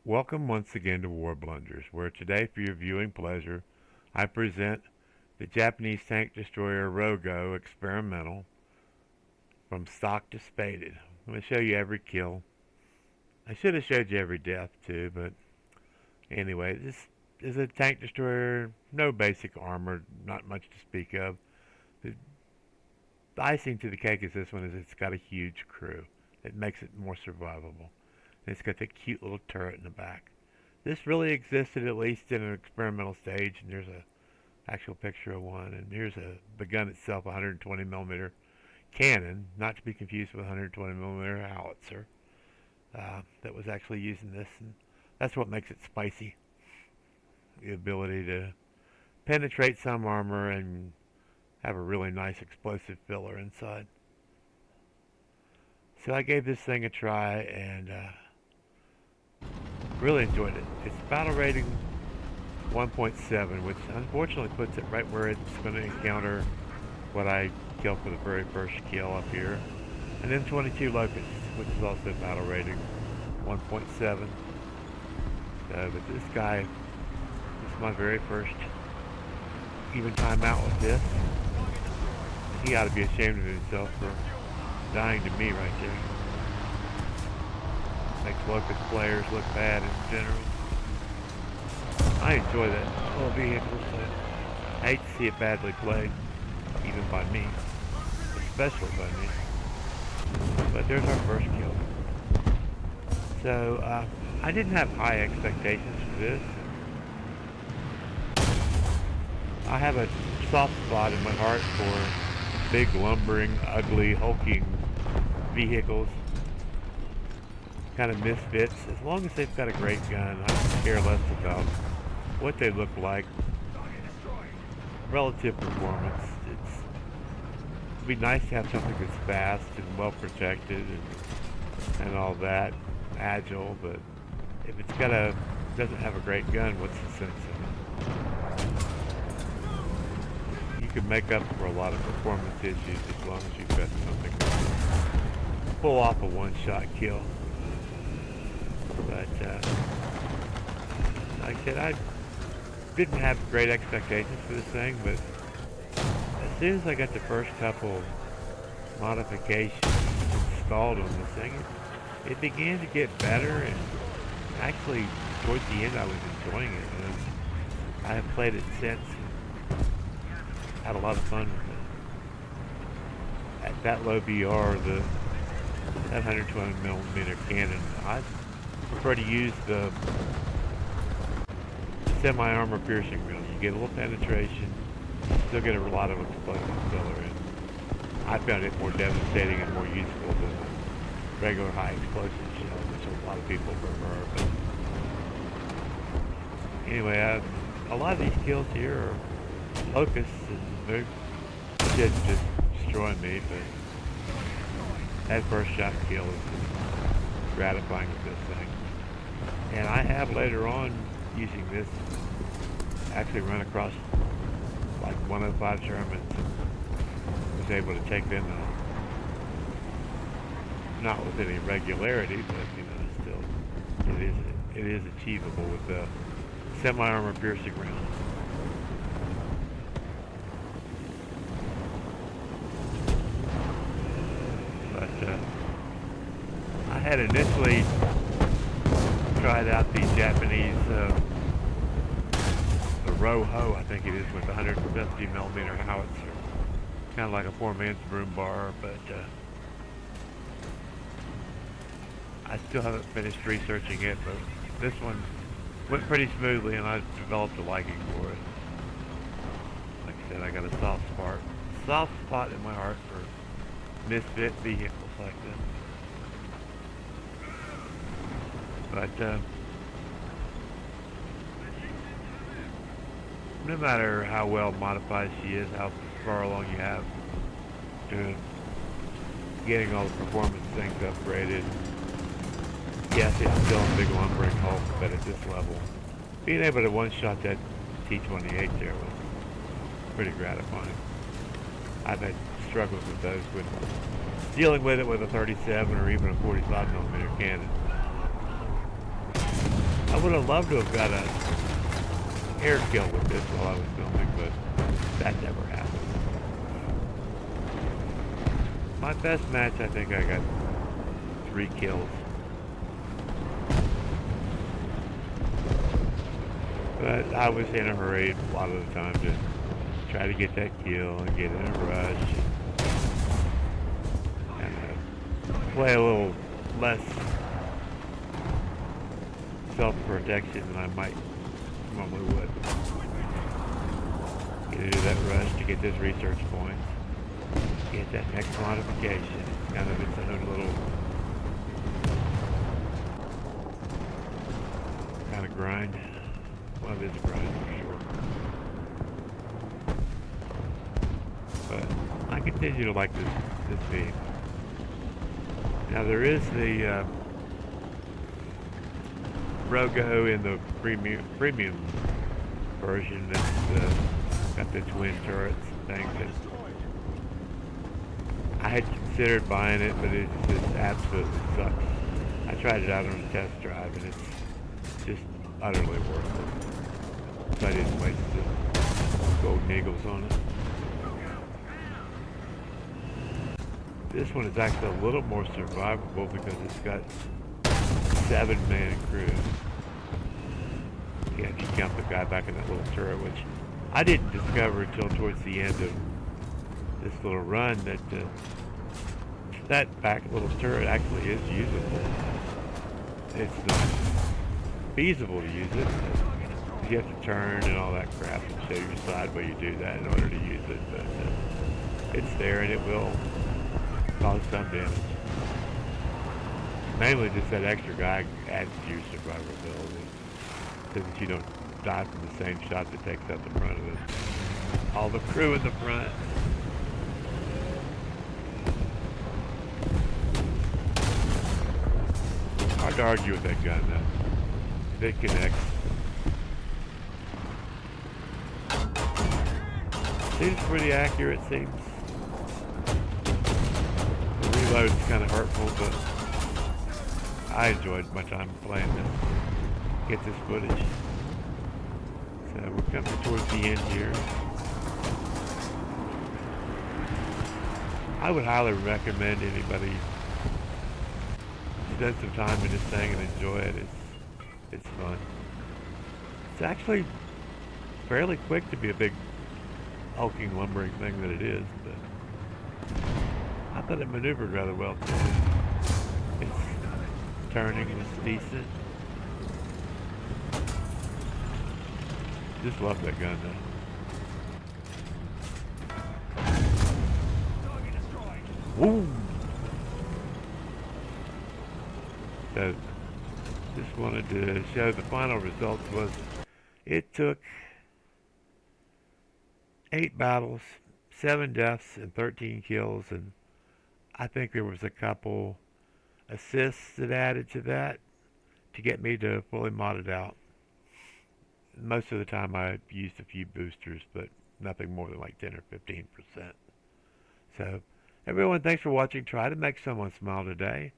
Welcome once again to War Blunders, where today for your viewing pleasure I present the Japanese tank destroyer Rogo Experimental from stock to spaded. I'm going to show you every kill. I should have showed you every death too, but anyway, this is a tank destroyer, no basic armor, not much to speak of. The icing to the cake is this one is it's got a huge crew. It makes it more survivable. And it's got that cute little turret in the back. This really existed at least in an experimental stage, and there's a actual picture of one. And here's the gun itself, 120 millimeter cannon, not to be confused with 120 millimeter howitzer. That was actually used in this, and that's what makes it spicy. The ability to penetrate some armor and have a really nice explosive filler inside. So I gave this thing a try and really enjoyed it. Its battle rating 1.7, which unfortunately puts it right where it's going to encounter what I killed for the very first kill up here. And then 22 locusts, which is also battle rating 1.7. But this guy, this is my very first even time out with this. He ought to be ashamed of himself for dying to me right there. Makes locust players look bad in general. I enjoy that little vehicle, so I hate to see it badly played, even by me, especially by me. But there's our first kill. So I didn't have high expectations for this. I have a soft spot in my heart for big, lumbering, ugly, hulking vehicles. Kind of misfits. As long as they've got a great gun, I care less about what they look like. Relative performance. It'd be nice to have something that's fast and well protected and all that, agile. But if it's doesn't have a great gun, what's the sense of it? You can make up for a lot of performance issues as long as you've got something to pull off a one-shot kill. But like I said, I didn't have great expectations for this thing, but as soon as I got the first couple modifications installed on this thing, it began to get better, and actually towards the end I was enjoying it. And I have played it since and had a lot of fun with it. At that low BR, that 120 millimeter cannon, I prefer to use the semi-armor piercing rounds. You get a little penetration, still get a lot of explosive filler, and I found it more devastating and more useful than regular high explosive shells, which a lot of people prefer. But anyway, a lot of these kills here are locusts, and they should just destroy me, but that first shot kill is just gratifying with this thing. And I have later on, using this, actually run across like 105 Germans and was able to take them out. Not with any regularity, but still, it is achievable with the semi-armor piercing round. But I had initially tried out the Japanese the Roho, I think it is, with 150 millimeter howitzer, kind of like a four-man's broom bar, but I still haven't finished researching it. But this one went pretty smoothly, and I developed a liking for it. Like I said, I got a soft spot in my heart for misfit vehicles like this. But no matter how well modified she is, how far along you have to getting all the performance things upgraded, yes, it's still a big lumbering hulk, but at this level, being able to one-shot that T-28 there was pretty gratifying. I've had struggles with those when dealing with it with a 37 or even a 45 millimeter cannon. would have loved to have got a air kill with this while I was filming, but that never happened. My best match, I think I got 3 kills. But I was in a hurry a lot of the time to try to get that kill and get in a rush and play a little less self-protection than I might normally would. Get into that rush to get those research points, get that next modification. It's kind of its own little kind of grind. Well, it is a grind for sure. But I continue to like this theme. Now there is the Rogo in the premium version that's got the twin turrets and things. And I had considered buying it, but it just absolutely sucks. I tried it out on a test drive, and it's just utterly worthless. So I didn't waste the gold niggles on it. This one is actually a little more survivable because it's got 7-man crew. Yeah, if you count the guy back in that little turret, which I didn't discover until towards the end of this little run that that back little turret actually is usable. It's not feasible to use it. You have to turn and all that crap and show your side where you do that in order to use it, but it's there and it will cause some damage. Mainly just that extra guy adds to your survivability so that you don't die from the same shot that takes out the front of it. All the crew in the front. Hard to argue with that gun though. It connects. Seems pretty accurate, seems. The reload's kind of hurtful, but I enjoyed my time playing this. Get this footage. So we're coming towards the end here. I would highly recommend anybody spend some time in this thing and enjoy it. It's fun. It's actually fairly quick to be a big hulking, lumbering thing that it is, but I thought it maneuvered rather well too. Its turning was decent. Just love that gun though. Woo! So, just wanted to show the final results was it took 8 battles, 7 deaths, and 13 kills, and I think there was a couple assists that added to that to get me to fully mod it out. Most of the time I used a few boosters, but nothing more than like 10 or 15%. So, everyone, thanks for watching. Try to make someone smile today.